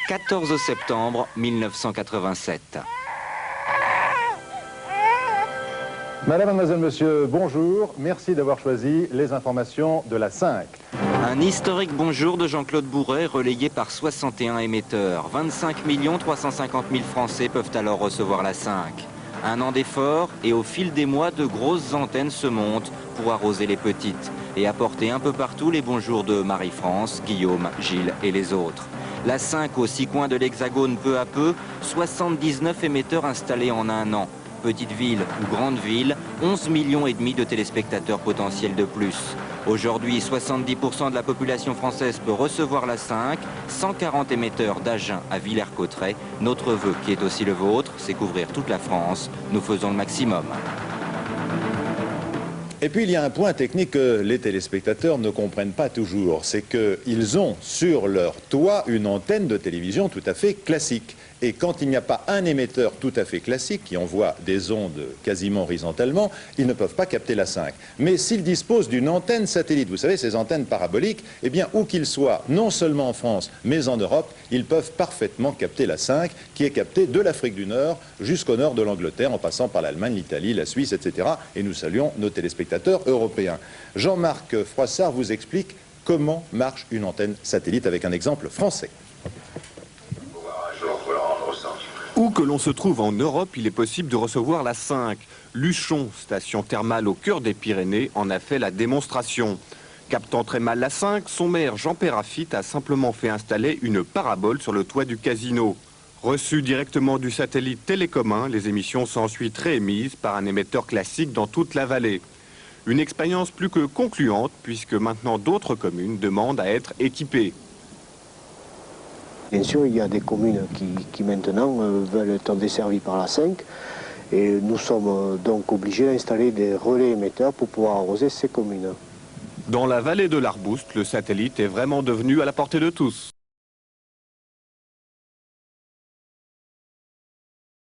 14 septembre 1987. Madame, mademoiselle, monsieur, bonjour. Merci d'avoir choisi les informations de la 5. Un historique bonjour de Jean-Claude Bourret relayé par 61 émetteurs. 25 350 000 Français peuvent alors recevoir la 5. Un an d'effort et au fil des mois, de grosses antennes se montent pour arroser les petites et apporter un peu partout les bonjours de Marie-France, Guillaume, Gilles et les autres. La 5 aux 6 coins de l'Hexagone peu à peu, 79 émetteurs installés en un an. Petite ville ou grande ville, 11,5 millions de téléspectateurs potentiels de plus. Aujourd'hui, 70% de la population française peut recevoir la 5, 140 émetteurs d'Agen à Villers-Cotterêts. Notre vœu, qui est aussi le vôtre, c'est couvrir toute la France. Nous faisons le maximum. Et puis il y a un point technique que les téléspectateurs ne comprennent pas toujours, c'est qu'ils ont sur leur toit une antenne de télévision tout à fait classique. Et quand il n'y a pas un émetteur tout à fait classique qui envoie des ondes quasiment horizontalement, ils ne peuvent pas capter la 5. Mais s'ils disposent d'une antenne satellite, vous savez, ces antennes paraboliques, eh bien, où qu'ils soient, non seulement en France, mais en Europe, ils peuvent parfaitement capter la 5, qui est captée de l'Afrique du Nord jusqu'au nord de l'Angleterre, en passant par l'Allemagne, l'Italie, la Suisse, etc. Et nous saluons nos téléspectateurs européens. Jean-Marc Froissart vous explique comment marche une antenne satellite avec un exemple français. Où que l'on se trouve en Europe, il est possible de recevoir la 5. Luchon, station thermale au cœur des Pyrénées, en a fait la démonstration. Captant très mal la 5, son maire Jean Pérafite a simplement fait installer une parabole sur le toit du casino. Reçues directement du satellite Télécom 1, les émissions sont ensuite réémises par un émetteur classique dans toute la vallée. Une expérience plus que concluante, puisque maintenant d'autres communes demandent à être équipées. Bien sûr, il y a des communes qui maintenant veulent être desservies par la 5 et nous sommes donc obligés d'installer des relais émetteurs pour pouvoir arroser ces communes. Dans la vallée de l'Arbouste, le satellite est vraiment devenu à la portée de tous.